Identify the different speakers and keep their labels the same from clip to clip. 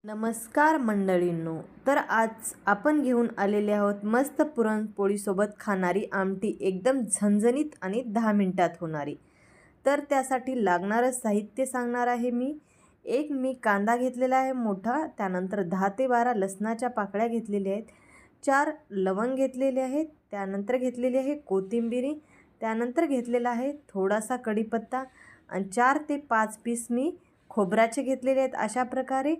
Speaker 1: नमस्कार मंडळींनो, तर आज आपण घेऊन आलेले आहोत मस्त पुरणपोळीसोबत खाणारी आमटी, एकदम झणझणीत आणि 10 मिनिटात होणारी। तर त्यासाठी लागणारं साहित्य सांगणार आहे मी। मी कांदा घेतलेला आहे मोठा, त्यानंतर 10 ते 12 लसणाच्या पाकळ्या घेतलेल्या आहेत, 4 लवंग घेतलेले आहेत, त्यानंतर घेतलेली आहे कोथिंबीर, त्यानंतर घेतलेला आहे थोडासा कढीपत्ता आणि 4 ते 5 पीस मी खोबऱ्याचे घेतलेले आहेत। अशा प्रकारे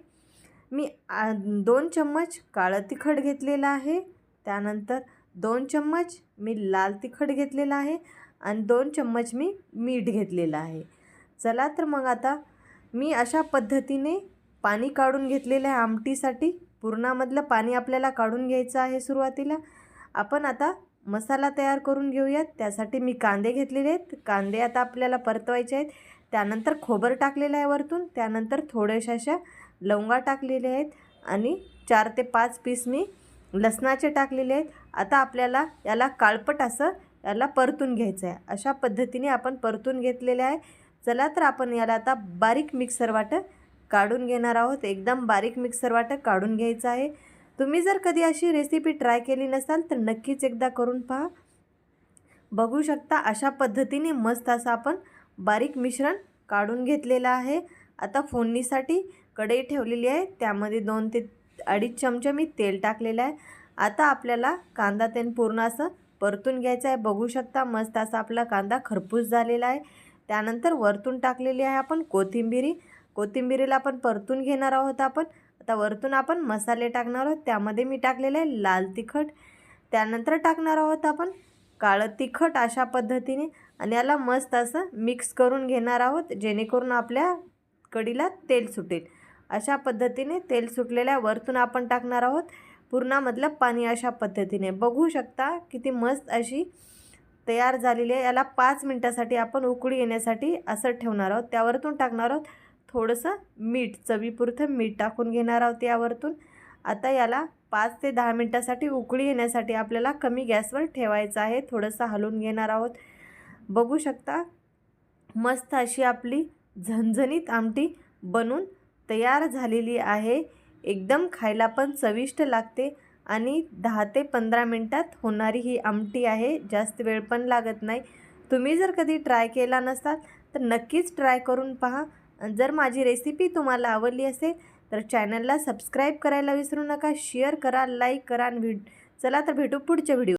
Speaker 1: मी 2 चम्मच काळं तिखट घेतलेलं आहे, त्यानंतर 2 चम्मच मी लाल तिखट घेतलेलं आहे आणि 2 चम्मच मी मीठ घेतलेलं आहे। चला तर मग आता मी अशा पद्धतीने पाणी काढून घेतलेलं आहे आमटीसाठी। पुरणामधलं पाणी आपल्याला काढून घ्यायचं आहे। सुरुवातीला आपण आता मसाला तयार करून घेऊयात। त्यासाठी मी कांदे घेतलेले आहेत, कांदे आता आपल्याला परतवायचे आहेत। त्यानंतर खोबरं टाकलेलं आहे वरतून, त्यानंतर थोड्याशा लवंगा टाकलेले आहेत आणि 4 ते 5 पीस मी लसणाचे टाकलेले आहेत। आता आपल्याला याला काळपट असं याला परतून घ्यायचं आहे। अशा पद्धतीने आपण परतून घेतलेले आहे। चला तर आपण याला आता बारीक मिक्सर वाटं काढून घेणार आहोत। एकदम बारीक मिक्सर वाटं काढून घ्यायचं आहे। तुम्ही जर कधी अशी रेसिपी ट्राय केली नसाल तर नक्कीच एकदा करून पहा। बघू शकता अशा पद्धतीने मस्त असं आपण बारीक मिश्रण काढून घेतलेलं आहे। आता फोडणीसाठी कढई ठेवलेली आहे, त्यामध्ये 2 ते 2.5 चमचे मी तेल टाकलेलं आहे। आता आपल्याला कांदा पूर्ण असं परतून घ्यायचा आहे। बघू शकता मस्त असा आपला कांदा खरपूस झालेला आहे। त्यानंतर वरतून टाकलेली आहे आपण कोथिंबीरीला आपण परतून घेणार आहोत। आता वरतून आपण मसाले टाकणार आहोत। त्यामध्ये मी टाकलेले आहे लाल तिखट, त्यानंतर टाकणार आहोत आपण काळं तिखट अशा पद्धतीने, आणि याला मस्त असं मिक्स करून घेणार आहोत, जेणेकरून आपल्या कढीला तेल सुटेल। अशा पद्धतीने तेल सुटलेल्या वरतून आपण टाकणार आहोत पुरणामधलं पाणी। अशा पद्धतीने बघू शकता किती मस्त अशी तयार झालेली आहे। याला 5 मिनिटासाठी आपण उकळी येण्यासाठी असं ठेवणार आहोत। त्यावरतून टाकणार आहोत थोडंसं मीठ, चवीपुरतं मीठ टाकून घेणार आहोत यावरतून। आता याला 5 ते 10 मिनिटासाठी उकळी येण्यासाठी आपल्याला कमी गॅसवर ठेवायचं आहे। थोडंसं हलवून घेणार आहोत। बघू शकता मस्त अशी आपली झणझणीत आमटी बनून तयार झालेली आहे। एकदम खायला पण चविष्ट लागते आणि 10 ते 15 मिनिटात होणारी ही आमटी आहे, जास्त वेळ पण लागत नाही। तुम्ही जर कधी ट्राय केला नसाल तर नक्कीच ट्राय करून पहा। जर माझी रेसिपी तुम्हाला आवडली असेल तर चॅनलला सबस्क्राईब करायला विसरू नका, शेअर करा, लाईक करा आणि चला तर भेटू पुढच्या व्हिडिओ।